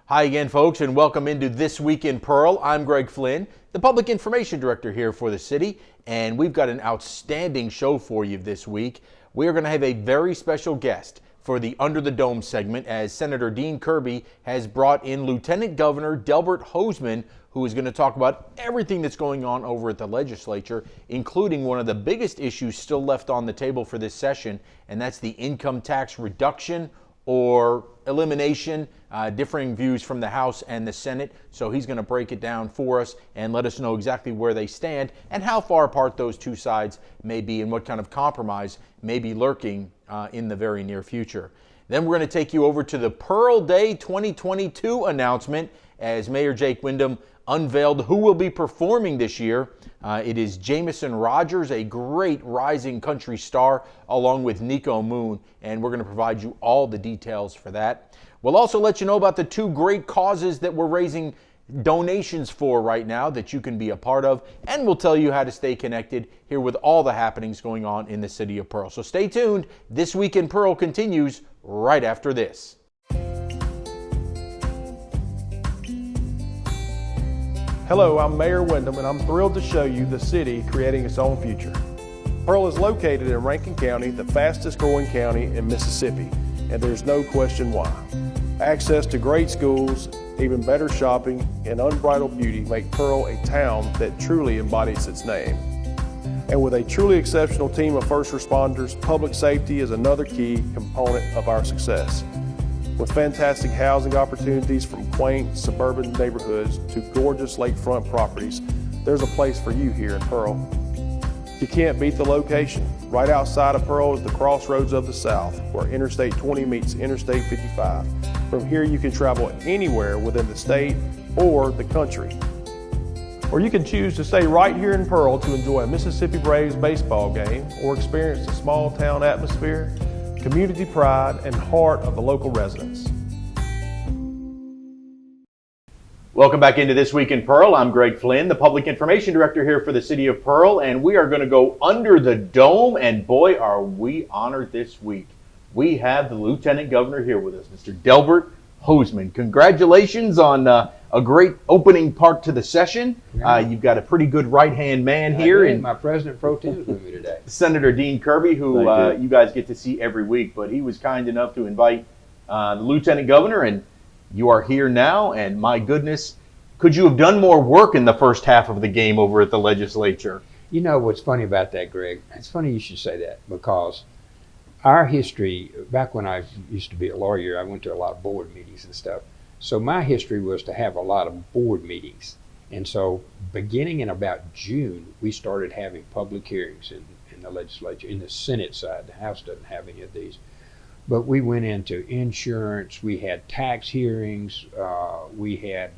Hi again, folks, and welcome into This Week in Pearl. I'm Greg Flynn, the Public Information Director here for the city, and we've got an outstanding show for you this week. We are going to have a very special guest for the Under the Dome segment, as Senator Dean Kirby has brought in Lieutenant Governor Delbert Hosemann, who is going to talk about everything that's going on over at the legislature, including one of the biggest issues still left on the table for this session, and that's the income tax reduction or elimination, differing views from the House and the Senate. So he's going to break it down for us and let us know exactly where they stand and how far apart those two sides may be and what kind of compromise may be lurking in the very near future. Then we're going to take you over to the Pearl Day 2022 announcement as Mayor Jake Windham unveiled who will be performing this year. It is Jamison Rogers, a great rising country star, along with Nico Moon, and we're going to provide you all the details for that. We'll also let you know about the two great causes that we're raising donations for right now that you can be a part of, and we'll tell you how to stay connected here with all the happenings going on in the city of Pearl. So stay tuned. This Week in Pearl continues right after this. Hello, I'm Mayor Windham, and I'm thrilled to show you the city creating its own future. Pearl is located in Rankin County, the fastest growing county in Mississippi, and there's no question why. Access to great schools, even better shopping, and unbridled beauty make Pearl a town that truly embodies its name. And with a truly exceptional team of first responders, public safety is another key component of our success. With fantastic housing opportunities from quaint suburban neighborhoods to gorgeous lakefront properties, there's a place for you here in Pearl. You can't beat the location. Right outside of Pearl is the crossroads of the South, where Interstate 20 meets Interstate 55. From here you can travel anywhere within the state or the country. Or you can choose to stay right here in Pearl to enjoy a Mississippi Braves baseball game or experience the small town atmosphere, community pride, and heart of the local residents. Welcome back into This Week in Pearl. I'm Greg Flynn, the Public Information Director here for the City of Pearl, and we are going to go under the dome, and boy, are we honored this week. We have the Lieutenant Governor here with us, Mr. Delbert Hosemann. Congratulations on a great opening part to the session. You've got a pretty good right-hand man here. And my President Pro Tem is with me today. Senator Dean Kirby, who you guys get to see every week, but he was kind enough to invite the Lieutenant Governor, and you are here now, and my goodness, could you have done more work in the first half of the game over at the legislature? You know what's funny about that, Greg? It's funny you should say that, because our history, back when I used to be a lawyer, I went to a lot of board meetings and stuff. So my history was to have a lot of board meetings. And so beginning in about June, we started having public hearings in the legislature, in the Senate side. The House doesn't have any of these. But we went into insurance, we had tax hearings, we had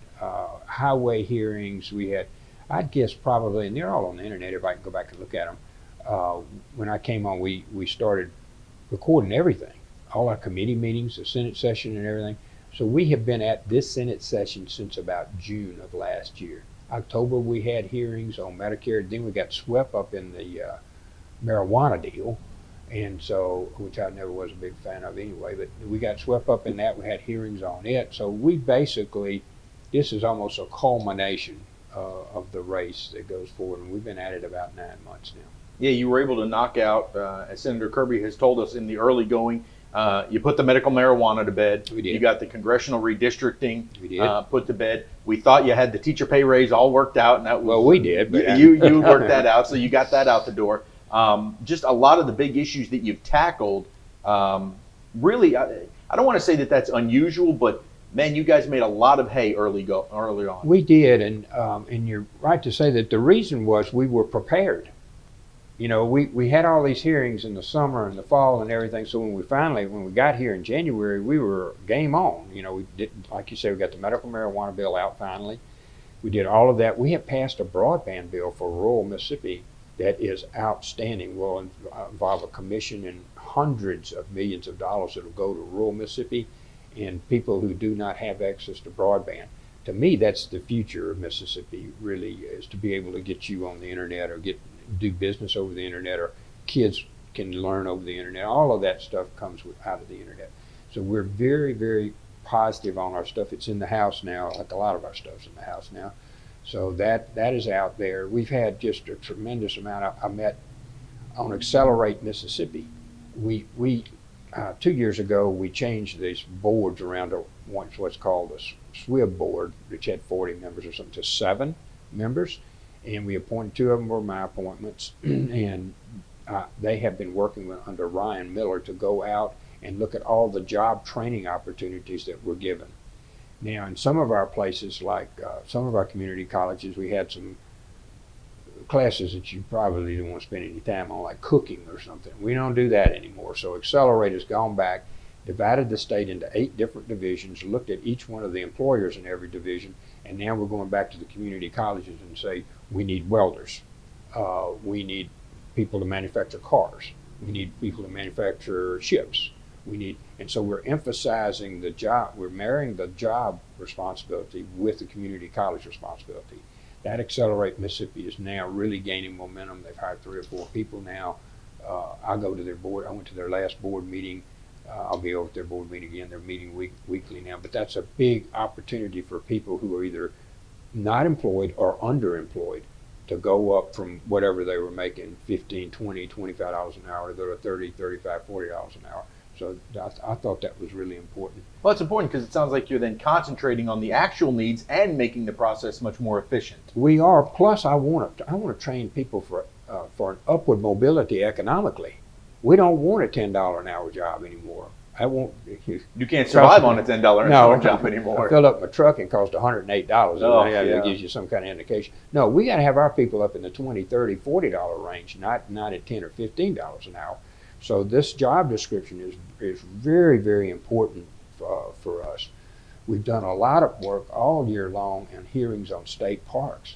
highway hearings, we had, I'd guess probably, and they're all on the internet, everybody can go back and look at them. When I came on, we started recording everything, all our committee meetings, the Senate session and everything. So we have been at this Senate session since about June of last year. October we had hearings on Medicare, then we got swept up in the marijuana deal, and so, which I never was a big fan of anyway, but we got swept up in that, we had hearings on it. So we basically, this is almost a culmination of the race that goes forward, and we've been at it about 9 months now. Yeah, you were able to knock out, as Senator Kirby has told us in the early going, you put the medical marijuana to bed. We did. You got the congressional redistricting We did. Put to bed. We thought you had the teacher pay raise all worked out, and that was, Well, we did, but you worked that out, so you got that out the door. Just a lot of the big issues that you've tackled. Really, I don't want to say that that's unusual, but man, you guys made a lot of hay early on. We did, and you're right to say that the reason was we were prepared. You know, we had all these hearings in the summer and the fall and everything, so when we got here in January, we were game on. You know, we did, like you said, we got the medical marijuana bill out finally. We did all of that. We have passed a broadband bill for rural Mississippi that is outstanding. Will involve a commission and hundreds of millions of dollars that will go to rural Mississippi and people who do not have access to broadband. To me, that's the future of Mississippi, really, is to be able to get you on the internet or do business over the internet, or kids can learn over the internet. All of that stuff comes out of the internet. So we're very, very positive on our stuff. It's in the house now, like a lot of our stuff's in the house now. So that is out there. We've had just a tremendous amount. I met on Accelerate Mississippi. We 2 years ago, we changed these boards around to what's called a SWIB board, which had 40 members or something, to 7 members. And we appointed 2 of them were my appointments. And they have been working under Ryan Miller to go out and look at all the job training opportunities that we're given. Now, in some of our places, like some of our community colleges, we had some classes that you probably didn't want to spend any time on, like cooking or something. We don't do that anymore. So Accelerate has gone back, divided the state into 8 different divisions, looked at each one of the employers in every division, and now we're going back to the community colleges and say, we need welders. We need people to manufacture cars. We need people to manufacture ships. And so we're emphasizing the job. We're marrying the job responsibility with the community college responsibility. That Accelerate Mississippi is now really gaining momentum. They've hired 3 or 4 people now. I go to their board. I went to their last board meeting. I'll be over at their board meeting again. They're meeting weekly now. But that's a big opportunity for people who are either not employed or underemployed to go up from whatever they were making, $15, $20, $25 an hour, to go to $30, $35, $40 an hour. So I thought that was really important. Well, it's important because it sounds like you're then concentrating on the actual needs and making the process much more efficient. We are. Plus, I want to train people for an upward mobility economically. We don't want a $10 an hour job anymore. I won't. You can't survive on a $10 an hour job anymore. I filled up my truck and cost $108. That gives you some kind of indication. No, we got to have our people up in the $20, $30, $40 range, not at $10 or $15 an hour. So this job description is very, very important for us. We've done a lot of work all year long in hearings on state parks.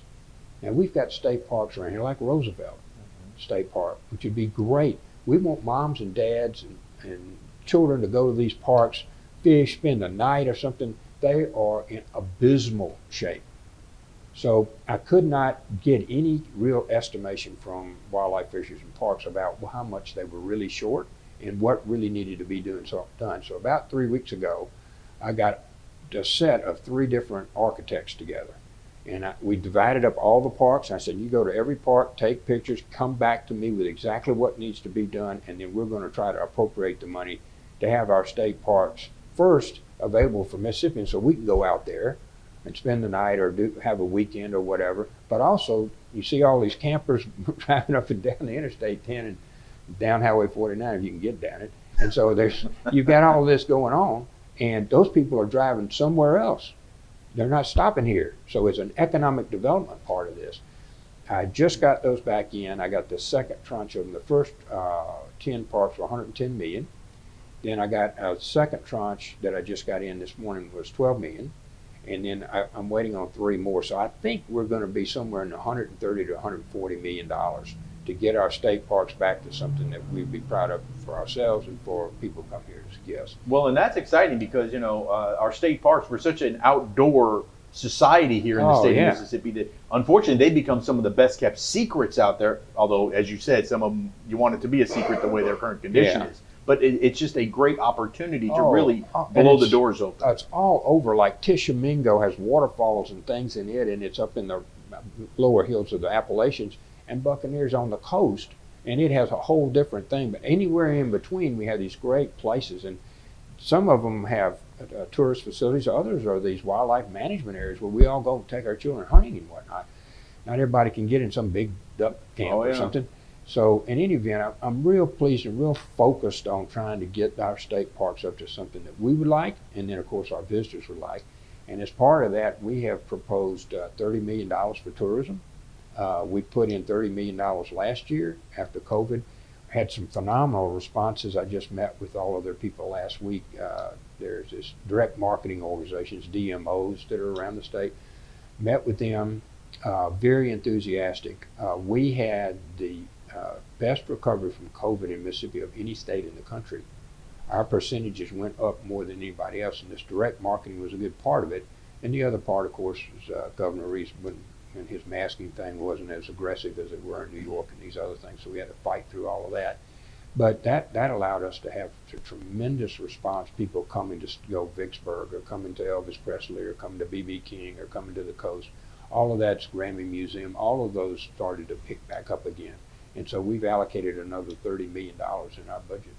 Now, we've got state parks around here like Roosevelt State Park, which would be great. We want moms and dads and children to go to these parks, fish, spend the night or something. They are in abysmal shape. So I could not get any real estimation from wildlife fisheries and parks about how much they were really short and what really needed to be done. So about 3 weeks ago, I got a set of 3 different architects together. And we divided up all the parks. I said, you go to every park, take pictures, come back to me with exactly what needs to be done, and then we're going to try to appropriate the money to have our state parks first available for Mississippians so we can go out there and spend the night or have a weekend or whatever. But also, you see all these campers driving up and down the Interstate 10 and down Highway 49 if you can get down it. And so you've got all this going on, and those people are driving somewhere else. They're not stopping here. So it's an economic development part of this. I just got those back in. I got the second tranche of them. The first 10 parks were $110 million. Then I got a second tranche that I just got in this morning was $12 million. And then I'm waiting on 3 more. So I think we're going to be somewhere in the $130 to $140 million to get our state parks back to something that we'd be proud of for ourselves and for people who come here to ski us. Well, and that's exciting because, our state parks, we're such an outdoor society here in the state of Mississippi that unfortunately they become some of the best kept secrets out there. Although, as you said, some of them you want it to be a secret the way their current condition is. But it's just a great opportunity to really blow the doors open. It's all over. Like Tishomingo has waterfalls and things in it, and it's up in the lower hills of the Appalachians, and Buccaneers on the coast, and it has a whole different thing. But anywhere in between, we have these great places, and some of them have tourist facilities. Others are these wildlife management areas where we all go take our children hunting and whatnot. Not everybody can get in some big duck camp or something. So in any event, I'm real pleased and real focused on trying to get our state parks up to something that we would like, and then of course our visitors would like. And as part of that, we have proposed $30 million for tourism. We put in $30 million last year after COVID. Had some phenomenal responses. I just met with all of their people last week. There's this direct marketing organizations, DMOs, that are around the state. Met with them, very enthusiastic. We had the best recovery from COVID in Mississippi of any state in the country. Our percentages went up more than anybody else, and this direct marketing was a good part of it. And the other part, of course, was Governor Reese, and his masking thing wasn't as aggressive as it were in New York and these other things, so we had to fight through all of that. But that allowed us to have a tremendous response, people coming to go Vicksburg or coming to Elvis Presley or coming to B.B. King or coming to the coast. All of that's Grammy Museum. All of those started to pick back up again. And so we've allocated another $30 million in our budget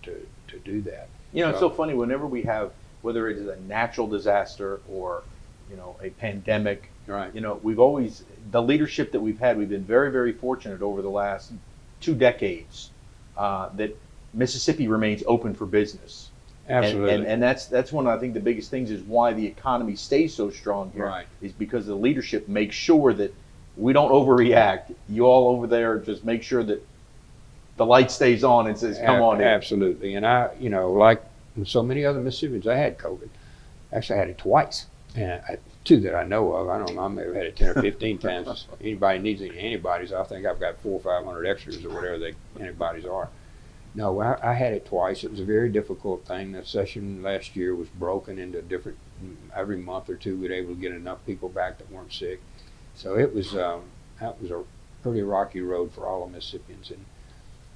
to do that. It's so funny whenever we have, whether it is a natural disaster or, a pandemic, right. We've always, the leadership that we've had, we've been very, very fortunate over the last 2 decades that Mississippi remains open for business. Absolutely. And that's one of, I think, the biggest things is why the economy stays so strong here, right. is because the leadership makes sure that we don't overreact. You all over there just make sure that the light stays on and says, come on in. Absolutely. And I, like so many other Mississippians, I had COVID. Actually, I had it twice. And 2 that I know of. I don't know, I may have had it 10 or 15 times. Anybody needs any antibodies, I think I've got 400 or 500 extras or whatever the antibodies are. No, I had it twice. It was a very difficult thing. The session last year was broken into different, every month or 2 we were able to get enough people back that weren't sick. So it was, that was a pretty rocky road for all of Mississippians. And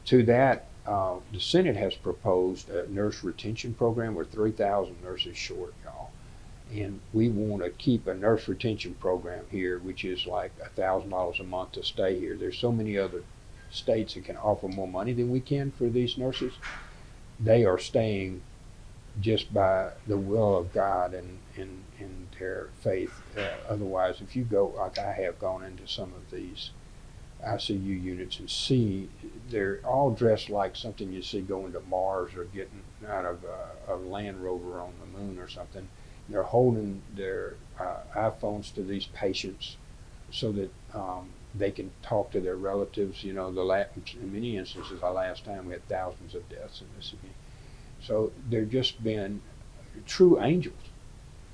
to that, the Senate has proposed a nurse retention program. We're 3,000 nurses short, y'all. And we want to keep a nurse retention program here, which is like $1,000 a month to stay here. There's so many other states that can offer more money than we can for these nurses. They are staying just by the will of God and their faith. Otherwise, if you go, like I have gone into some of these ICU units and see, they're all dressed like something you see going to Mars or getting out of a Land Rover on the moon or something. They're holding their iPhones to these patients so that they can talk to their relatives. In many instances, the last time we had thousands of deaths in Mississippi. So they're just been true angels.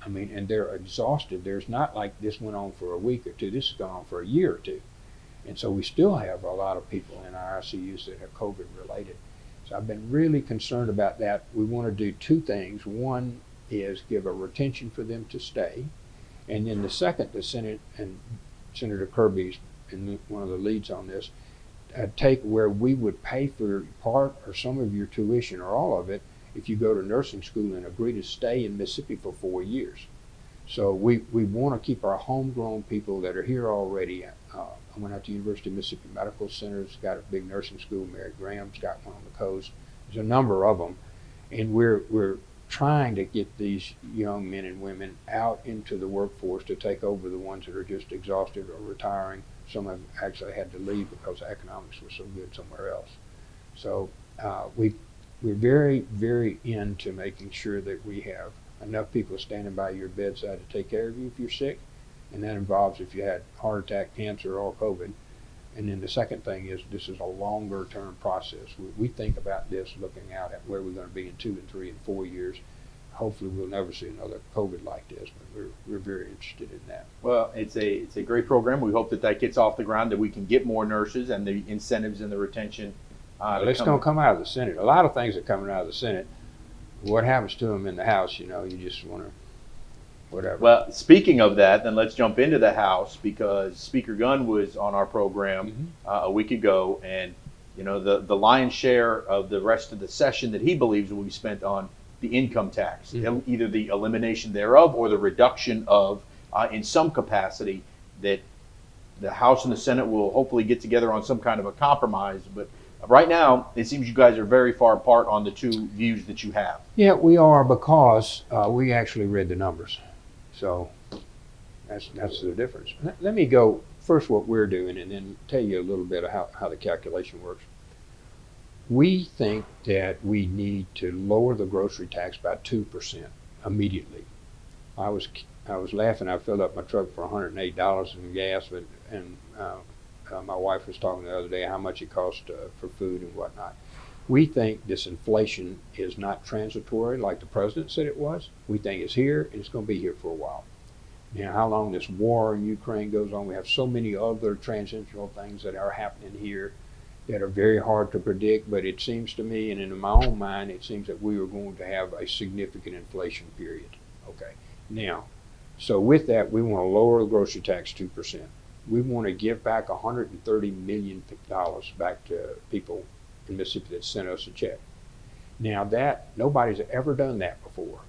I mean, and they're exhausted. There's not like this went on for a week or 2. This has gone on for a year or 2. And so we still have a lot of people in our ICUs that are COVID related. So I've been really concerned about that. We want to do 2 things. One is give a retention for them to stay. And then the second, the Senate and Senator Kirby's one of the leads on this, take where we would pay for part or some of your tuition or all of it if you go to nursing school and agree to stay in Mississippi for 4 years. So we want to keep our homegrown people that are here already. I went out to University of Mississippi Medical Center. It's got a big nursing school. Mary Graham's got one on the coast. There's a number of them. And we're trying to get these young men and women out into the workforce to take over the ones that are just exhausted or retiring. Some have actually had to leave because the economics were so good somewhere else. So we're very, very into making sure that we have enough people standing by your bedside to take care of you if you're sick. And that involves if you had heart attack, cancer, or COVID. And then the second thing is this is a longer term process. We think about this looking out at where we're going to be in 2 and 3 and 4 years. Hopefully we'll never see another COVID like this, but we're very interested in that. Well, it's a great program. We hope that gets off the ground, that we can get more nurses and the incentives and the retention. Well, it's going to come out of the Senate. A lot of things are coming out of the Senate. What happens to them in the House, you just want to, whatever. Well, speaking of that, then let's jump into the House, because Speaker Gunn was on our program a week ago, and the lion's share of the rest of the session that he believes will be spent on the income tax, either the elimination thereof or the reduction of, in some capacity, that the House and the Senate will hopefully get together on some kind of a compromise. But right now, it seems you guys are very far apart on the 2 views that you have. Yeah, we are, because we actually read the numbers. So that's the difference. Let me go first what we're doing and then tell you a little bit of how the calculation works. We think that we need to lower the grocery tax by 2% immediately. I was laughing. I filled up my truck for $108 in gas, and my wife was talking the other day how much it costs for food and whatnot. We think this inflation is not transitory like the president said it was. We think it's here and it's going to be here for a while. Now, how long this war in Ukraine goes on, we have so many other transitional things that are happening here that are very hard to predict, but it seems to me, and in my own mind, it seems that we are going to have a significant inflation period. Okay. Now, so with that, we want to lower the grocery tax 2%. We want to give back $130 million back to people in Mississippi that sent us a check. Now that, nobody's ever done that before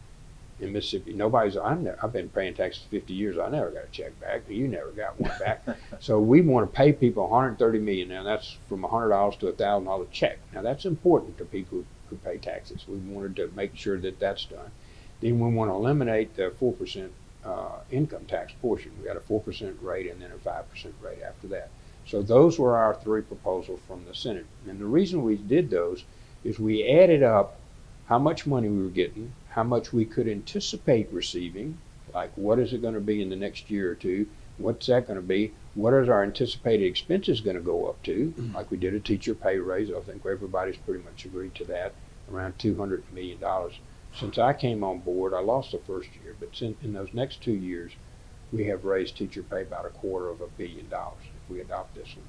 in Mississippi. I've been paying taxes 50 years. I never got a check back. You never got one back. So we want to pay people $130 million. Now that's from $100 to $1,000 check. Now that's important to people who pay taxes. We wanted to make sure that that's done. Then we want to eliminate the 4% income tax portion. We got a 4% rate and then a 5% rate after that. So those were our three proposals from the Senate. And the reason we did those is we added up how much money we were getting, how much we could anticipate receiving, like what is it going to be in the next year or two, what's that going to be, what is our anticipated expenses going to go up to, like we did a teacher pay raise. I think everybody's pretty much agreed to that, around $200 million. Since I came on board, I lost the first year, but in those next 2 years, we have raised teacher pay about $250 million if we adopt this one.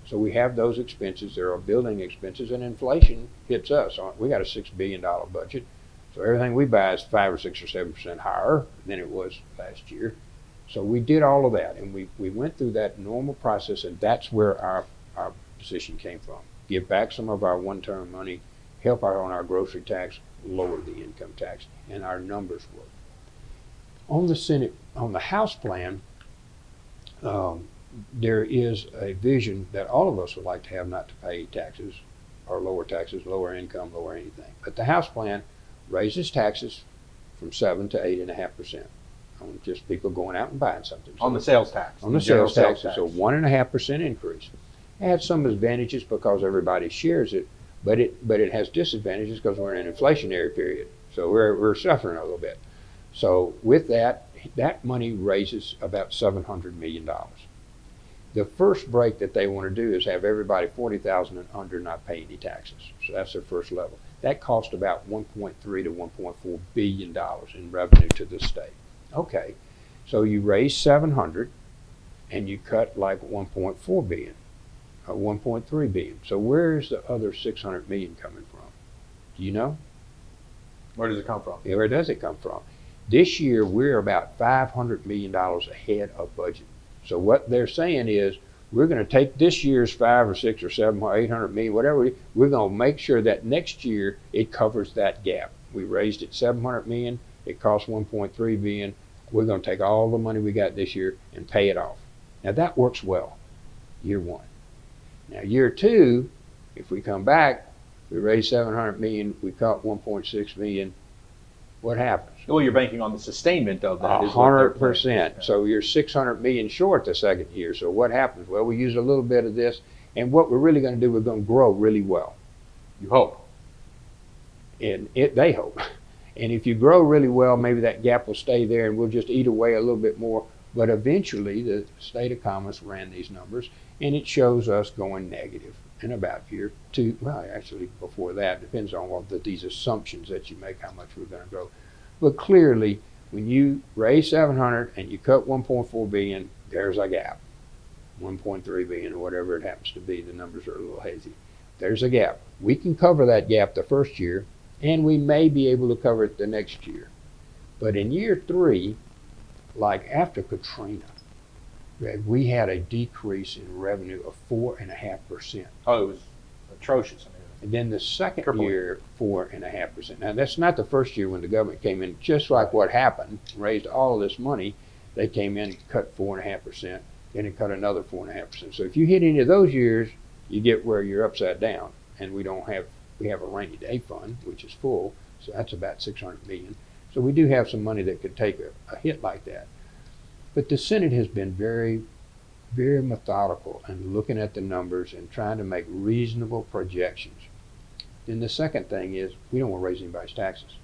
So we have those expenses. There are building expenses, and inflation hits us. We got a $6 billion budget, so everything we buy is 5 or 6 or 7% higher than it was last year. So we did all of that, and we went through that normal process, and that's where our position came from. Give back some of our one-term money, help out on our grocery tax, lower the income tax, and our numbers work. On the House plan, there is a vision that all of us would like to have, not to pay taxes or lower income, lower anything. But the House plan raises taxes from 7 to 8.5% on just people going out and buying something. On the sales tax. On the sales tax, it's a 1.5% increase. It has some advantages because everybody shares it, but it has disadvantages because we're in an inflationary period. So we're suffering a little bit. So with that money raises about $700 million. The first break that they want to do is have everybody 40,000 and under not pay any taxes. So that's their first level. That cost about $1.3 to $1.4 billion in revenue to the state. Okay, so you raise 700 and you cut like 1.4 billion, or 1.3 billion. So where's the other 600 million coming from? Do you know? Where does it come from? Yeah, where does it come from? This year we're about $500 million ahead of budget. So what they're saying is we're going to take this year's 5 or 6 or 7 or 800 million, whatever. We're going to make sure that next year it covers that gap. We raised it 700 million. It cost 1.3 billion. We're going to take all the money we got this year and pay it off. Now that works well, year one. Now year two, if we come back, we raise 700 million, we cut 1.6 million. What happens? Well, you're banking on the sustainment of that. 100%. So you're 600 million short the second year. So what happens? Well, we use a little bit of this, and what we're really going to do, we're going to grow really well. You hope. And they hope. And if you grow really well, maybe that gap will stay there, and we'll just eat away a little bit more. But eventually, the state economists ran these numbers, and it shows us going negative in about year two. Well, actually, before that, depends on what these assumptions that you make, how much we're going to grow. But clearly, when you raise 700 and you cut 1.4 billion, there's a gap. 1.3 billion or whatever it happens to be. The numbers are a little hazy. There's a gap. We can cover that gap the first year, and we may be able to cover it the next year. But in year three, like after Katrina, we had a decrease in revenue of 4.5%. Oh, it was atrocious. And then the second year, 4.5%. Now that's not the first year when the government came in, just like what happened, raised all of this money. They came in and cut 4.5%, then it cut another 4.5%. So if you hit any of those years, you get where you're upside down. And we have a rainy day fund, which is full, so that's about 600 million. So we do have some money that could take a hit like that. But the Senate has been very, very methodical in looking at the numbers and trying to make reasonable projections. Then the second thing is we don't want to raise anybody's taxes.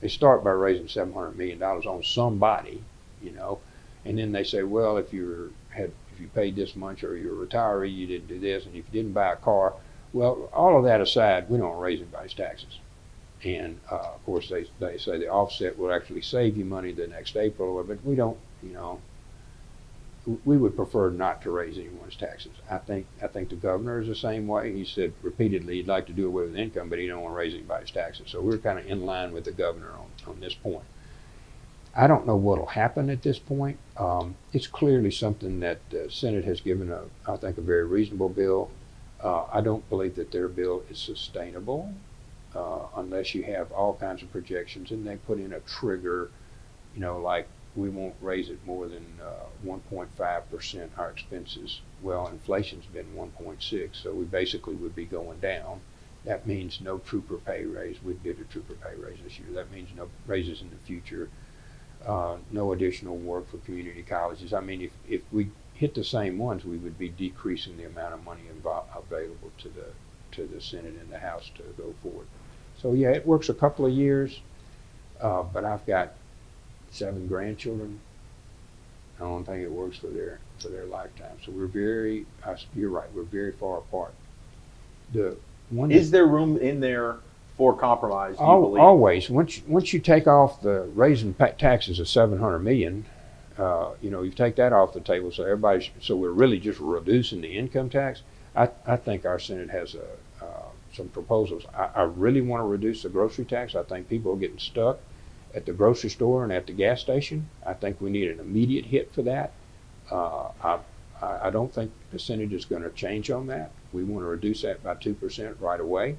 They start by raising $700 million on somebody, and then they say, well, if you paid this much, or you're a retiree, you didn't do this, and if you didn't buy a car. Well, all of that aside, we don't raise anybody's taxes. And of course, they say the offset will actually save you money the next April, but we don't, we would prefer not to raise anyone's taxes. I think the governor is the same way. He said repeatedly he'd like to do away with income, but he don't want to raise anybody's taxes. So we're kind of in line with the governor on this point. I don't know what will happen at this point. It's clearly something that the Senate has given I think a very reasonable bill. I don't believe that their bill is sustainable unless you have all kinds of projections, and they put in a trigger, like we won't raise it more than 1.5%, our expenses. Well, inflation's been 1.6, so we basically would be going down. That means no trooper pay raise. We did a trooper pay raise this year. That means no raises in the future, no additional work for community colleges. I mean, if we hit the same ones, we would be decreasing the amount of money available to the Senate and the House to go forward. So yeah, it works a couple of years, but I've got 7 grandchildren. I don't think it works for their lifetime. So you're right, we're very far apart. Is there room in there for compromise, do you believe? Always. Once you take off the raising taxes of $700 million, you take that off the table, so we're really just reducing the income tax. I think our Senate has some proposals. I really want to reduce the grocery tax. I think people are getting stuck at the grocery store and at the gas station. I think we need an immediate hit for that. I don't think the Senate is going to change on that. We want to reduce that by 2% right away.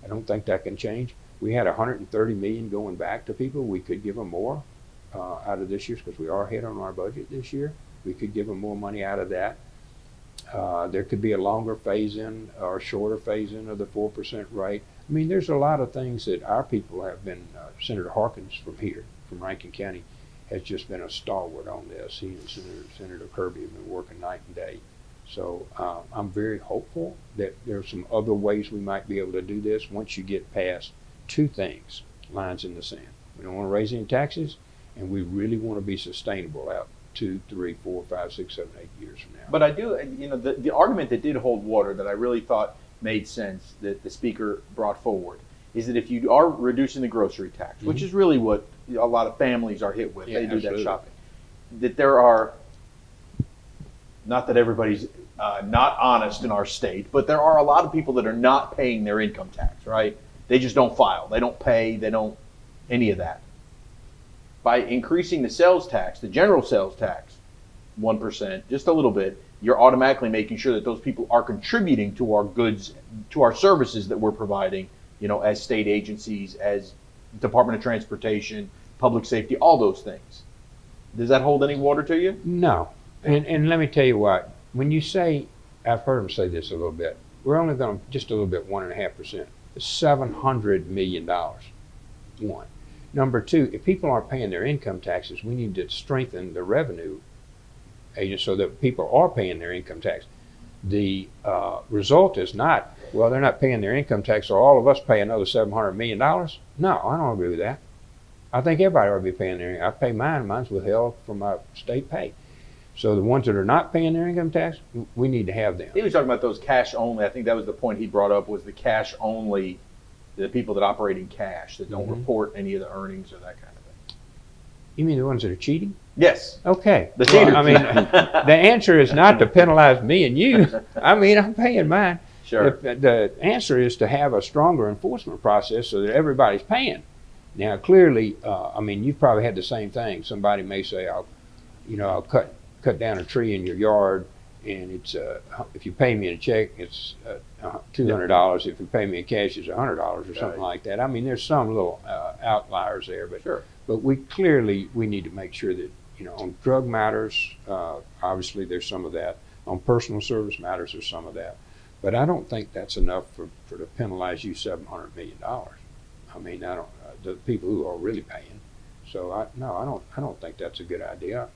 I don't think that can change. We had $130 million going back to people. We could give them more out of this year's, because we are ahead on our budget this year. We could give them more money out of that. There could be a longer phase-in or shorter phase-in of the 4% rate. I mean, there's a lot of things that our people have been. Senator Harkins from Rankin County, has just been a stalwart on this. He and Senator Kirby have been working night and day. So I'm very hopeful that there's some other ways we might be able to do this once you get past 2 things, lines in the sand. We don't want to raise any taxes, and we really want to be sustainable out 2, 3, 4, 5, 6, 7, 8 years from now. But I do, the argument that did hold water that I really thought made sense that the speaker brought forward is that if you are reducing the grocery tax, which is really what a lot of families are hit with, they do that shopping, that there are, not that everybody's not honest in our state, but there are a lot of people that are not paying their income tax, right? They just don't file. They don't pay. They don't any of that. By increasing the sales tax, the general sales tax, 1%, just a little bit, you're automatically making sure that those people are contributing to our goods, to our services that we're providing, as state agencies, as Department of Transportation, public safety, all those things. Does that hold any water to you? No. And let me tell you what, when you say, I've heard them say this a little bit, we're only going to just a little bit, 1.5%. It's $700 million. One. Number 2, if people aren't paying their income taxes, we need to strengthen the revenue agents so that people are paying their income tax. The result is not, well, they're not paying their income tax, so all of us pay another $700 million. No, I don't agree with that. I think everybody ought to be paying their income. I pay mine. Mine's withheld from my state pay. So the ones that are not paying their income tax, we need to have them. He was talking about those cash only. I think that was the point he brought up, was the cash only, the people that operate in cash, that don't report any of the earnings or that kind of thing. You mean the ones that are cheating? Yes. Okay. The cheaters. Well, I mean, the answer is not to penalize me and you. I mean, I'm paying mine. Sure. The answer is to have a stronger enforcement process so that everybody's paying. Now, clearly, I mean, you've probably had the same thing. Somebody may say, I'll cut down a tree in your yard, and it's if you pay me in a check, it's $200. If you pay me in cash, it's $100 or something like that. I mean, there's some little outliers there, but sure. But we need to make sure that on drug matters, obviously there's some of that. On personal service matters, there's some of that. But I don't think that's enough for to penalize you $700 million. I mean, I don't. The people who are really paying. So I don't think that's a good idea.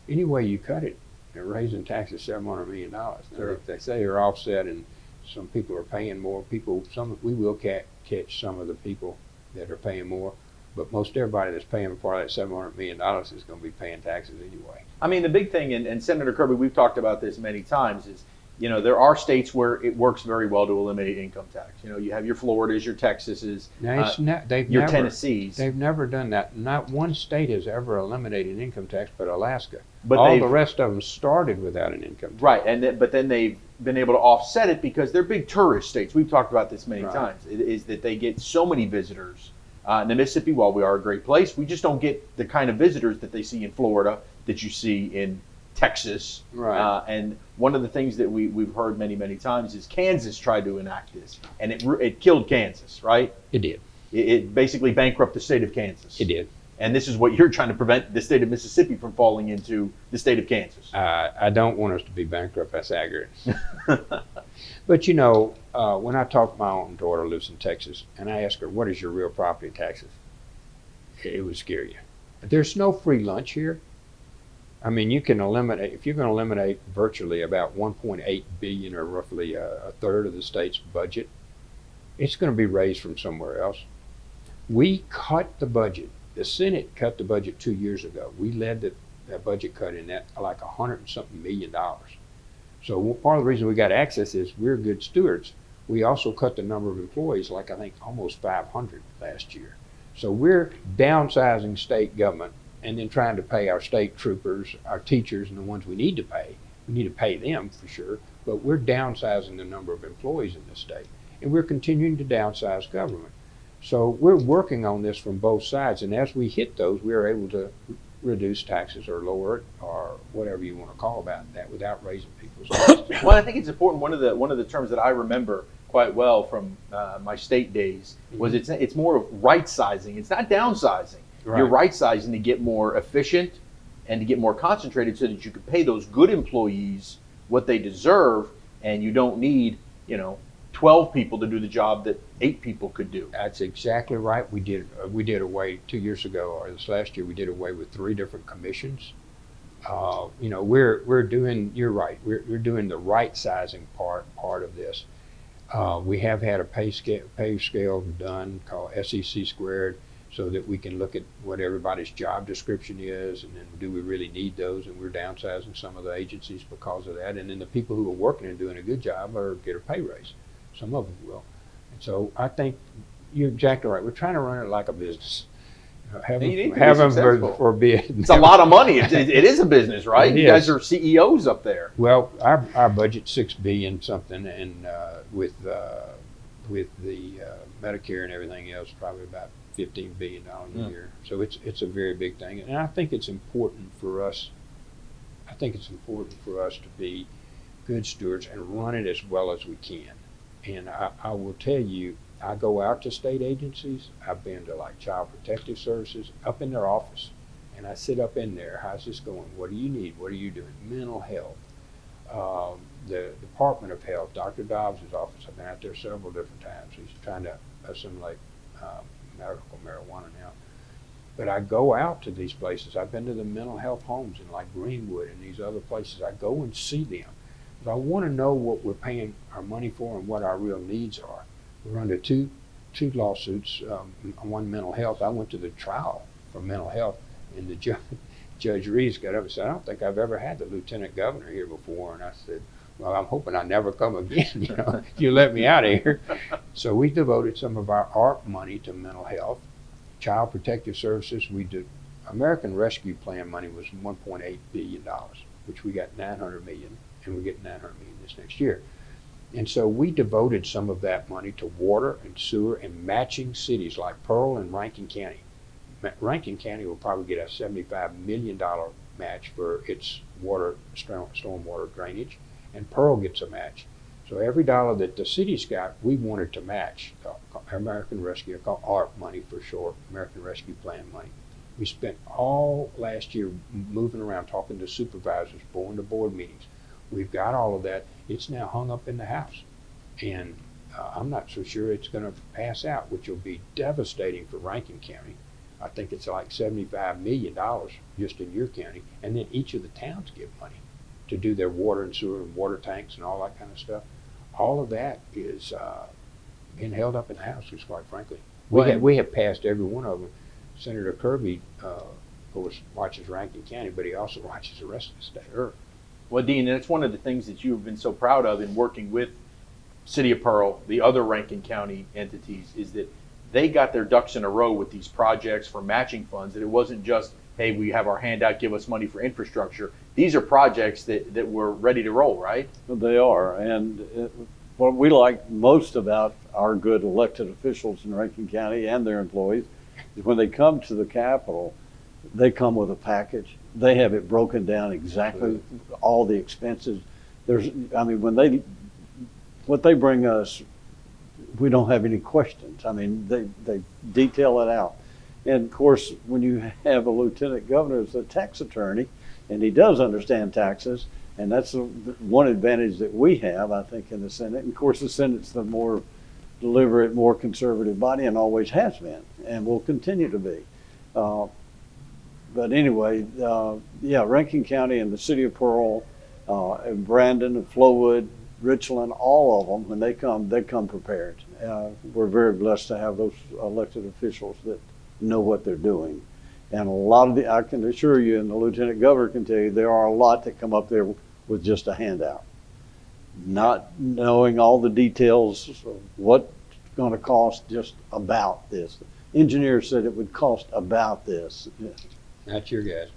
Any way you cut it, they're raising taxes $700 million. Sure. If they say they're offset and some people are paying more, we will catch some of the people that are paying more. But most everybody that's paying part of that $700 million is going to be paying taxes anyway. I mean, the big thing, and Senator Kirby, we've talked about this many times, is there are states where it works very well to eliminate income tax. You have your Floridas, your Texases, your Tennessees. They've never done that. Not one state has ever eliminated income tax but Alaska. But all the rest of them started without an income tax. Right, but then they've been able to offset it because they're big tourist states. We've talked about this many times. It is that they get so many visitors. In Mississippi, while we are a great place, we just don't get the kind of visitors that they see in Florida, that you see in Texas. Right. And one of the things that we've heard many, many times is Kansas tried to enact this, and it killed Kansas, right? It did. It basically bankrupted the state of Kansas. It did. And this is what you're trying to prevent the state of Mississippi from falling into the state of Kansas. I don't want us to be bankrupt. That's accurate. But you know, when I talk to my own daughter, lives in Texas, and I ask her, "What is your real property taxes?" It would scare you. There's no free lunch here. I mean, you can eliminate, if you're going to eliminate virtually about 1.8 billion, or roughly a third of the state's budget, it's going to be raised from somewhere else. We cut the budget. The Senate cut the budget 2 years ago. We led that budget cut in that like $100 and something million. So part of the reason we got access is we're good stewards. We also cut the number of employees, like I think almost 500 last year. So we're downsizing state government and then trying to pay our state troopers, our teachers, and the ones we need to pay. We need to pay them for sure, but we're downsizing the number of employees in the state. And we're continuing to downsize government. So we're working on this from both sides, and as we hit those, we're able to reduce taxes or lower it or whatever you want to call about that without raising people's taxes. Well, I think it's important. One of the terms that I remember quite well from my state days was it's more of right sizing. It's not downsizing. Right. You're right sizing to get more efficient and to get more concentrated so that you can pay those good employees what they deserve, and you don't need 12 people to do the job that 8 people could do. That's exactly right. We did away 2 years ago, or this last year, we did away with 3 different commissions. We're doing. You're right. We're doing the right sizing part of this. We have had a pay scale done called SEC squared, so that we can look at what everybody's job description is, and then do we really need those? And we're downsizing some of the agencies because of that. And then the people who are working and doing a good job are get a pay raise. Some of them will. And so I think you're exactly right. We're trying to run it like a business. Heaven forbid. It's a lot of money. It is a business, right? You guys are CEOs up there. Well, our budget's $6 billion something, and with the Medicare and everything else, probably about $15 billion a year. So it's a very big thing, and I think it's important for us. I think it's important for us to be good stewards and run it as well as we can. And I will tell you, I go out to state agencies. I've been to like Child Protective Services, up in their office, and I sit up in there. How's this going? What do you need? What are you doing? Mental health. The Department of Health, Dr. Dobbs' office. I've been out there several different times. He's trying to assimilate medical marijuana now. But I go out to these places. I've been to the mental health homes in like Greenwood and these other places. I go and see them. But I want to know what we're paying our money for and what our real needs are. We're under two lawsuits, one mental health. I went to the trial for mental health, and the Judge Reeves got up and said, "I don't think I've ever had the lieutenant governor here before." And I said, "Well, I'm hoping I never come again, if you let me out of here." So we devoted some of our ARP money to mental health. Child Protective Services, we did. American Rescue Plan money was $1.8 billion, which we got $900 million, and we get $900 million this next year. And so we devoted some of that money to water and sewer and matching cities like Pearl and Rankin County. Rankin County will probably get a $75 million match for its stormwater drainage, and Pearl gets a match. So every dollar that the city's got, we wanted to match. American Rescue, called ARP money for short, American Rescue Plan money. We spent all last year moving around, talking to supervisors, going to board meetings. We've got all of that. It's now hung up in the house. And I'm not so sure it's going to pass out, which will be devastating for Rankin County. I think it's like $75 million just in your county. And then each of the towns give money to do their water and sewer and water tanks and all that kind of stuff. All of that is being held up in the house, just quite frankly. We have passed every one of them. Senator Kirby, of course, watches Rankin County, but he also watches the rest of the state. Sure. Well, Dean, and it's one of the things that you've been so proud of in working with City of Pearl, the other Rankin County entities, is that they got their ducks in a row with these projects for matching funds. That it wasn't just, hey, we have our handout, give us money for infrastructure. These are projects that were ready to roll, right? They are. And what we like most about our good elected officials in Rankin County and their employees is when they come to the Capitol, they come with a package. they have it broken down exactly, all the expenses. What they bring us, we don't have any questions. I mean, they detail it out. And of course, when you have a lieutenant governor as a tax attorney, and he does understand taxes, and that's one advantage that we have, I think, in the Senate. And of course, the Senate's the more deliberate, more conservative body, and always has been, and will continue to be. But anyway, Rankin County and the city of Pearl, and Brandon and Flowood, Richland, all of them, when they come prepared. We're very blessed to have those elected officials that know what they're doing. And a lot of I can assure you, and the lieutenant governor can tell you, there are a lot that come up there with just a handout, not knowing all the details of what's going to cost just about this. Engineers said it would cost about this. That's your guess.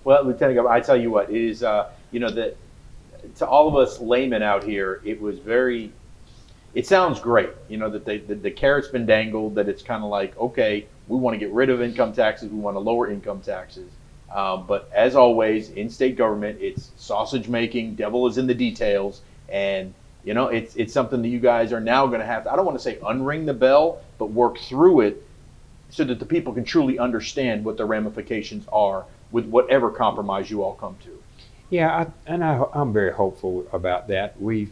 Well, Lieutenant Governor, I tell you what, it is, that to all of us laymen out here, it sounds great, that the carrot's been dangled, that it's kind of like, okay, we want to get rid of income taxes, we want to lower income taxes. But as always, in state government, it's sausage making, devil is in the details, and it's something that you guys are now going to have to, I don't want to say unring the bell, but work through it so that the people can truly understand what the ramifications are with whatever compromise you all come to. Yeah, I'm very hopeful about that. We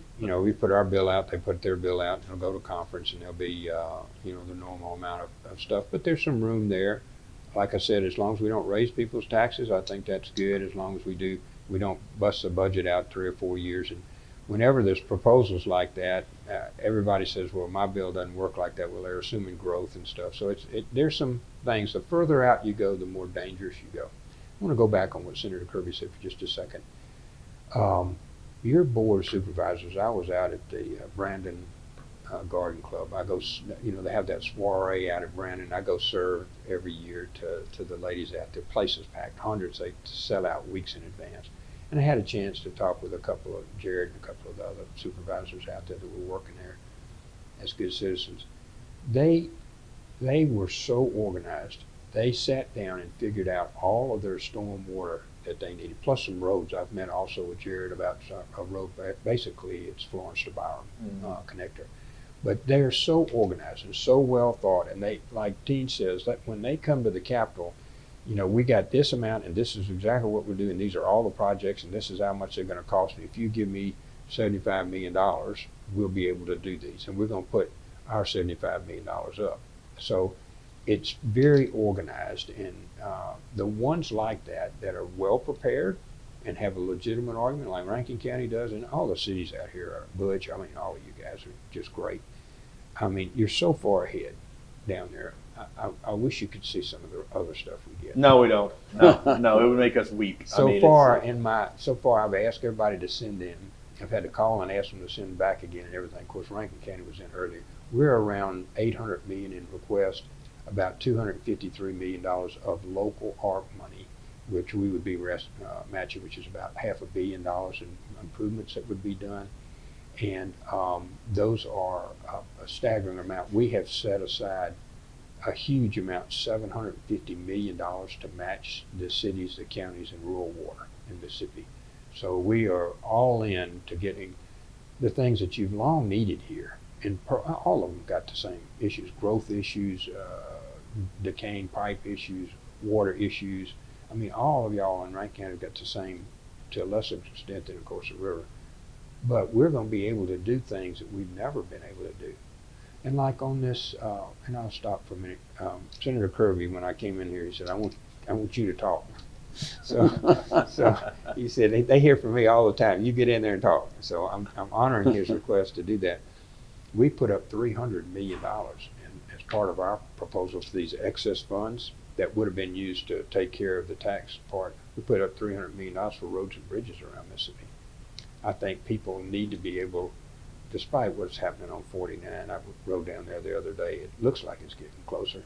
put our bill out, they put their bill out, and it'll go to conference, and there'll be, the normal amount of stuff. But there's some room there. Like I said, as long as we don't raise people's taxes, I think that's good. As long as we don't bust the budget out 3 or 4 years. And whenever there's proposals like that, everybody says, well, my bill doesn't work like that. Well, they're assuming growth and stuff. So there's some things. The further out you go, the more dangerous you go. I want to go back on what Senator Kirby said for just a second. Your board of supervisors, I was out at the Brandon Garden Club. I go, they have that soiree out at Brandon. I go serve every year to the ladies out there. Places packed, hundreds. They sell out weeks in advance. And I had a chance to talk with Jared and a couple of the other supervisors out there that were working there as good citizens. They were so organized. They sat down and figured out all of their storm water that they needed, plus some roads. I've met also with Jared about a road, basically it's Florence to Byram connector. But they're so organized and so well thought, and they, like Dean says, that when they come to the Capitol, we got this amount, and this is exactly what we're doing. These are all the projects, and this is how much they're going to cost me. If you give me $75 million, we'll be able to do these, and we're going to put our $75 million up. So it's very organized, and the ones like that are well prepared and have a legitimate argument, like Rankin County does, and all the cities out here are Butch. I mean, all of you guys are just great. I mean, you're so far ahead down there. I wish you could see some of the other stuff we get. No, we don't. No, it would make us weep. So far, I've asked everybody to send in. I've had to call and ask them to send back again and everything. Of course, Rankin County was in earlier. We're around $800 million in requests, about $253 million of local ARP money, which we would be matching, which is about $500 million in improvements that would be done. And those are a staggering amount. We have set aside a huge amount, $750 million to match the cities, the counties, and rural water in Mississippi. So we are all in to getting the things that you've long needed here. And all of them got the same issues: growth issues, decaying pipe issues, water issues. I mean, all of y'all in Rankin County have got the same, to a lesser extent than, of course, the river. But we're going to be able to do things that we've never been able to do. And like on this, and I'll stop for a minute. Senator Kirby, when I came in here, he said, I want you to talk. So he said, they hear from me all the time. You get in there and talk. So I'm honoring his request to do that. We put up $300 million as part of our proposal for these excess funds that would have been used to take care of the tax part. We put up $300 million for roads and bridges around Mississippi. I think people need to be able, despite what's happening on 49, I rode down there the other day. It looks like it's getting closer.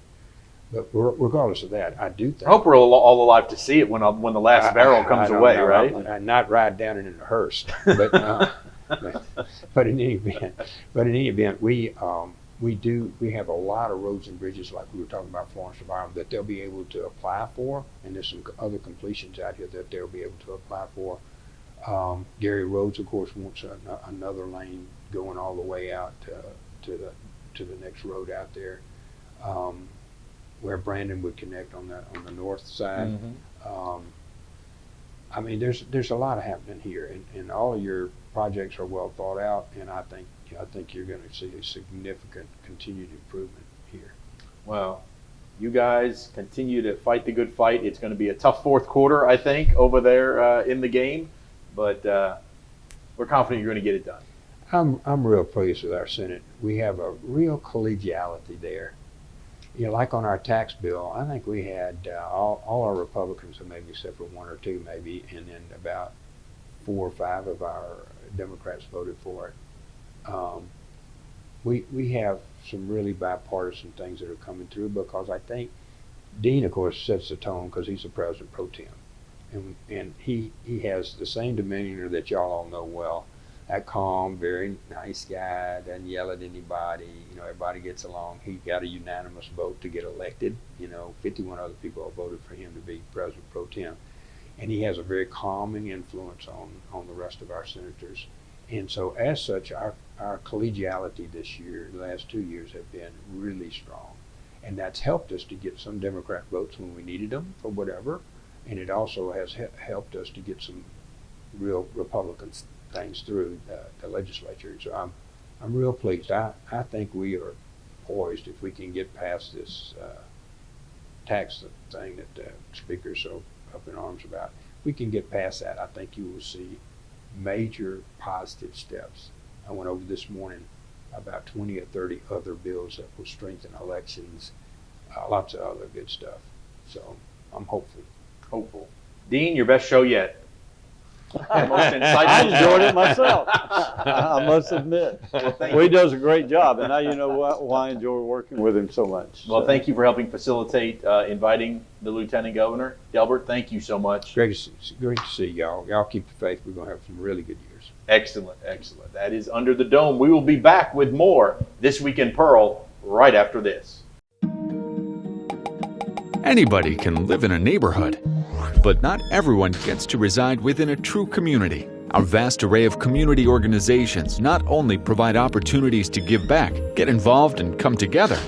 But regardless of that, I do think. I hope we're all alive to see it when the last barrel comes away, right? I'd not ride down it in a hearse. But in any event, we we have a lot of roads and bridges, like we were talking about Florence Environment, that they'll be able to apply for, and there's some other completions out here that they'll be able to apply for. Gary Rhodes, of course, wants another lane going all the way out to the next road out there, where Brandon would connect on the north side. I mean, there's a lot happening here, and all of your projects are well thought out, and I think you're going to see a significant continued improvement here. Well, you guys continue to fight the good fight. It's going to be a tough fourth quarter, I think, over there in the game, but we're confident you're going to get it done. I'm real pleased with our Senate. We have a real collegiality there. You know, like on our tax bill, I think we had all our Republicans, maybe except for one or two maybe, and then about 4 or 5 of our Democrats voted for it. We have some really bipartisan things that are coming through, because I think Dean, of course, sets the tone because he's the president pro tem, and he has the same demeanor that y'all all know well. That calm, very nice guy, doesn't yell at anybody. You know, everybody gets along. He got a unanimous vote to get elected. You know, 51 other people have voted for him to be president pro tem, and he has a very calming influence on the rest of our senators. And so, as such, our collegiality this year, the last 2 years, have been really strong, and that's helped us to get some Democrat votes when we needed them for whatever, and it also has helped us to get some real Republican things through the legislature. So I'm real pleased. I think we are poised, if we can get past this tax thing that the speaker's so up in arms about. If we can get past that, I think you will see major positive steps. I went over this morning about 20 or 30 other bills that will strengthen elections, lots of other good stuff. So I'm hopeful. Dean, your best show yet. Most insightful. I enjoyed it myself. I must admit. Well, He does a great job, and now you know why I enjoy working with him so much. Well, thank you for helping facilitate inviting the Lieutenant Governor. Delbert, thank you so much. Great to see y'all. Y'all keep the faith. We're going to have some really good years. Excellent. That is Under the Dome. We will be back with more This Week in Pearl right after this. Anybody can live in a neighborhood, but not everyone gets to reside within a true community. Our vast array of community organizations not only provide opportunities to give back, get involved, and come together,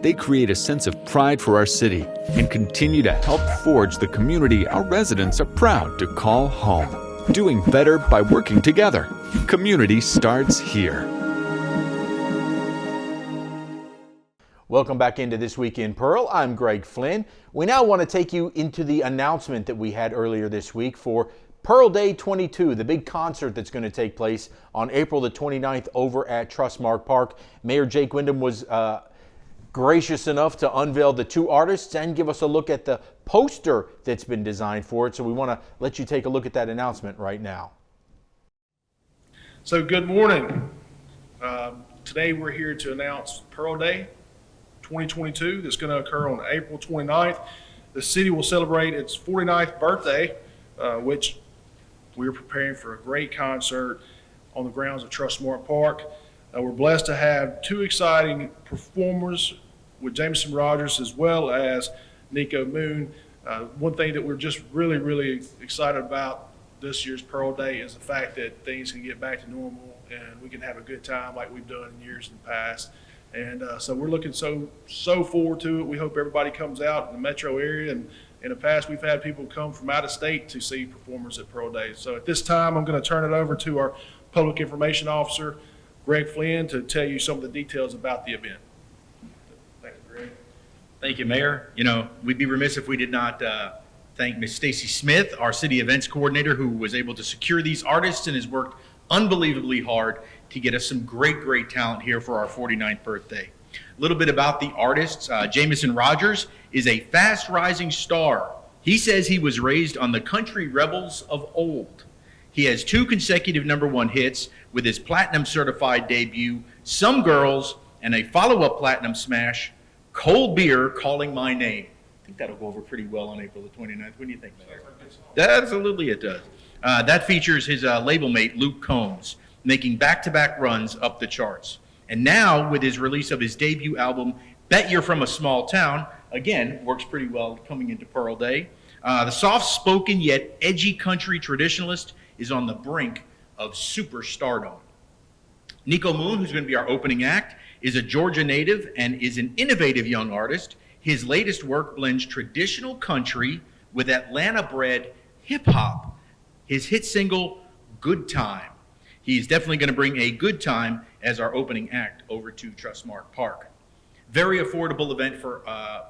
they create a sense of pride for our city and continue to help forge the community our residents are proud to call home. Doing better by working together. Community starts here. Welcome back into This Week in Pearl. I'm Greg Flynn. We now want to take you into the announcement that we had earlier this week for Pearl Day 22, the big concert that's going to take place on April the 29th over at Trustmark Park. Mayor Jake Windham was gracious enough to unveil the 2 artists and give us a look at the poster that's been designed for it. So we want to let you take a look at that announcement right now. So good morning. Today we're here to announce Pearl Day 2022 that's going to occur on April 29th. The city will celebrate its 49th birthday, which we are preparing for a great concert on the grounds of Trustmark Park. We're blessed to have 2 exciting performers with Jameson Rogers as well as Nico Moon. One thing that we're just really excited about this year's Pearl Day is the fact that things can get back to normal and we can have a good time like we've done in years in the past. And so we're looking so forward to it. We hope everybody comes out in the metro area. And in the past, we've had people come from out of state to see performers at Pearl Day. So at this time, I'm going to turn it over to our Public Information Officer, Greg Flynn, to tell you some of the details about the event. Thank you, Greg. Thank you, Mayor. You know, we'd be remiss if we did not thank Ms. Stacy Smith, our city events coordinator, who was able to secure these artists and has worked unbelievably hard to get us some great talent here for our 49th birthday. A little bit about the artists. Jameson Rogers is a fast rising star. He says he was raised on the country rebels of old. He has 2 consecutive #1 hits with his platinum certified debut, Some Girls, and a follow-up platinum smash, Cold Beer Calling My Name. I think that'll go over pretty well on April the 29th. What do you think, Mayor? Absolutely it does. That features his label mate, Luke Combs, making back-to-back runs up the charts. And now, with his release of his debut album, Bet You're From a Small Town, again, works pretty well coming into Pearl Day. The soft-spoken yet edgy country traditionalist is on the brink of superstardom. Nico Moon, who's going to be our opening act, is a Georgia native and is an innovative young artist. His latest work blends traditional country with Atlanta-bred hip-hop. His hit single, Good Time. He's definitely going to bring a good time as our opening act over to Trustmark Park. Very affordable event for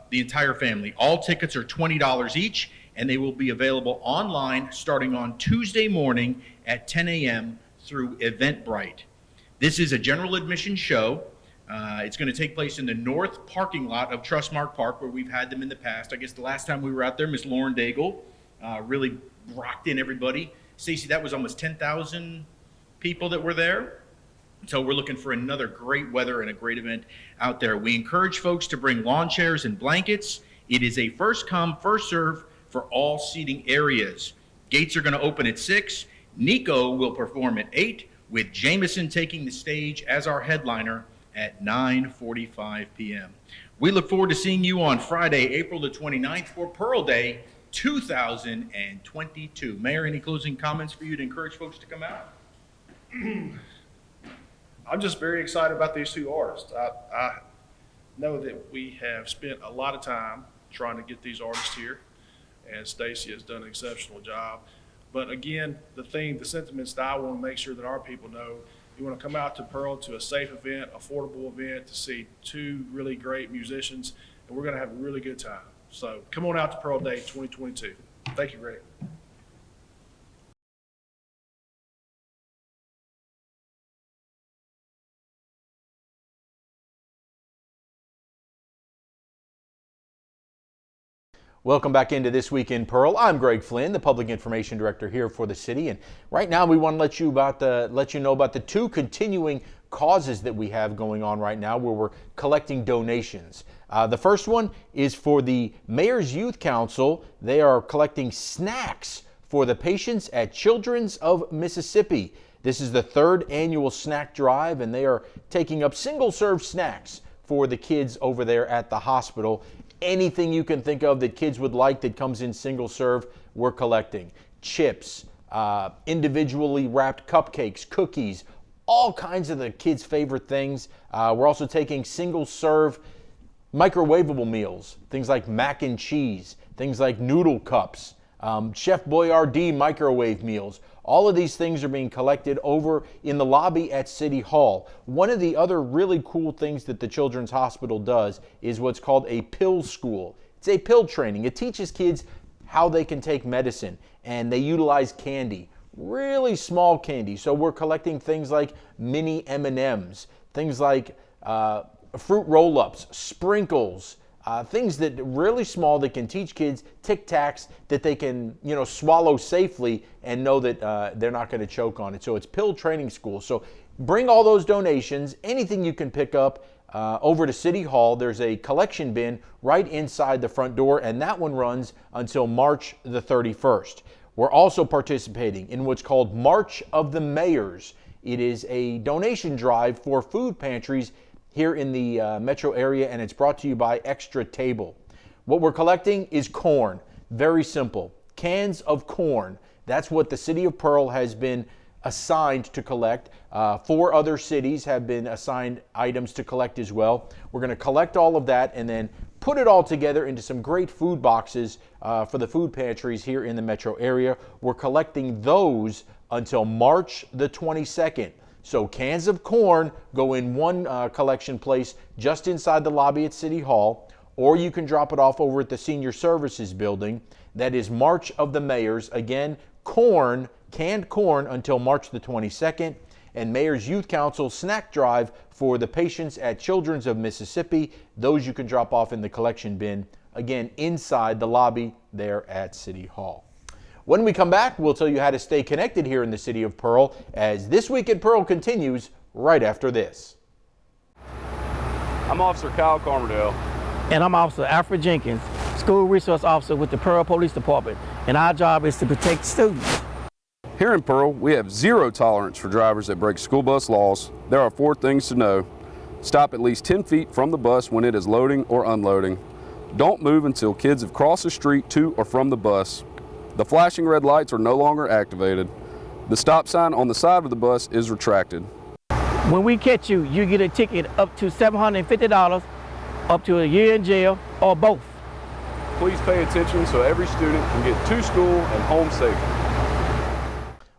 the entire family. All tickets are $20 each, and they will be available online starting on Tuesday morning at 10 a.m. through Eventbrite. This is a general admission show. It's going to take place in the north parking lot of Trustmark Park, where we've had them in the past. I guess the last time we were out there, Miss Lauren Daigle really rocked in everybody. Stacy, that was almost 10,000 people that were there. So we're looking for another great weather and a great event out there. We encourage folks to bring lawn chairs and blankets. It is a first come, first serve for all seating areas. Gates are going to open at 6. Nico will perform at 8, with Jameson taking the stage as our headliner at 9:45 p.m. We look forward to seeing you on Friday, April the 29th for Pearl Day 2022. Mayor, any closing comments for you to encourage folks to come out? I'm just very excited about these two artists. I know that we have spent a lot of time trying to get these artists here, and Stacy has done an exceptional job. But again, the sentiments that I want to make sure that our people know, you want to come out to Pearl to a safe event, affordable event, to see two really great musicians, and we're going to have a really good time. So come on out to Pearl Day 2022. Thank you, Greg. Welcome back into This Week in Pearl. I'm Greg Flynn, the Public Information Director here for the city, and right now we want to let you know about the two continuing causes that we have going on right now where we're collecting donations. The first one is for the Mayor's Youth Council. They are collecting snacks for the patients at Children's of Mississippi. This is the third annual snack drive, and they are taking up single-serve snacks for the kids over there at the hospital. Anything you can think of that kids would like that comes in single serve, we're collecting. Chips, individually wrapped cupcakes, cookies, all kinds of the kids' favorite things. We're also taking single serve microwavable meals, things like mac and cheese, things like noodle cups, Chef Boyardee microwave meals. All of these things are being collected over in the lobby at City Hall. One of the other really cool things that the Children's Hospital does is what's called a pill school. It's a pill training. It teaches kids how they can take medicine, and they utilize candy, really small candy. So we're collecting things like mini M&Ms, things like fruit roll-ups, sprinkles, things that really small that can teach kids tic-tacs that they can, swallow safely and know that they're not going to choke on it. So it's pill training school. So bring all those donations, anything you can pick up over to City Hall. There's a collection bin right inside the front door, and that one runs until March the 31st. We're also participating in what's called March of the Mayors. It is a donation drive for food pantries here in the metro area, and it's brought to you by Extra Table. What we're collecting is corn. Very simple. Cans of corn. That's what the city of Pearl has been assigned to collect. 4 other cities have been assigned items to collect as well. We're going to collect all of that and then put it all together into some great food boxes for the food pantries here in the metro area. We're collecting those until March the 22nd. So cans of corn go in one collection place just inside the lobby at City Hall, or you can drop it off over at the Senior Services Building. That is March of the Mayors. Again, corn, canned corn until March the 22nd, and Mayor's Youth Council snack drive for the patients at Children's of Mississippi. Those you can drop off in the collection bin, again, inside the lobby there at City Hall. When we come back, we'll tell you how to stay connected here in the city of Pearl as This Week in Pearl continues right after this. I'm Officer Kyle Carmerdale. And I'm Officer Alfred Jenkins, School Resource Officer with the Pearl Police Department, and our job is to protect students. Here in Pearl, we have zero tolerance for drivers that break school bus laws. There are 4 things to know. Stop at least 10 feet from the bus when it is loading or unloading. Don't move until kids have crossed the street to or from the bus. The flashing red lights are no longer activated. The stop sign on the side of the bus is retracted. When we catch you, you get a ticket up to $750, up to a year in jail, or both. Please pay attention so every student can get to school and home safely.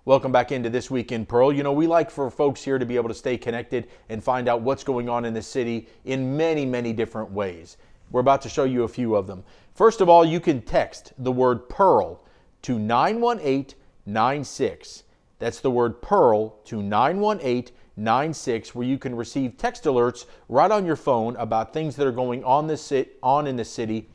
Welcome back into This Week in Pearl. You know, we like for folks here to be able to stay connected and find out what's going on in the city in many, many different ways. We're about to show you a few of them. First of all, you can text the word Pearl to 91896. That's the word Pearl to 91896, where you can receive text alerts right on your phone about things that are going on in the city,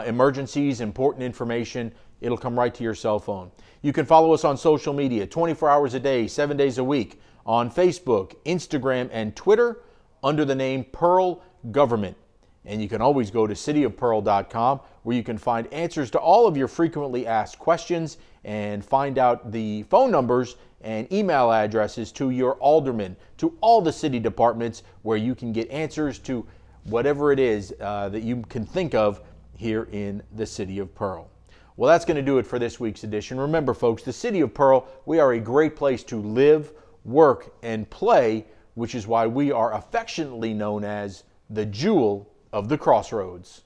emergencies, important information. It'll come right to your cell phone. You can follow us on social media 24 hours a day, 7 days a week on Facebook, Instagram, and Twitter under the name Pearl Government. And you can always go to cityofpearl.com, where you can find answers to all of your frequently asked questions and find out the phone numbers and email addresses to your aldermen, to all the city departments, where you can get answers to whatever it is that you can think of here in the city of Pearl. Well, that's going to do it for this week's edition. Remember, folks, the city of Pearl, we are a great place to live, work, and play, which is why we are affectionately known as the Jewel of the Crossroads.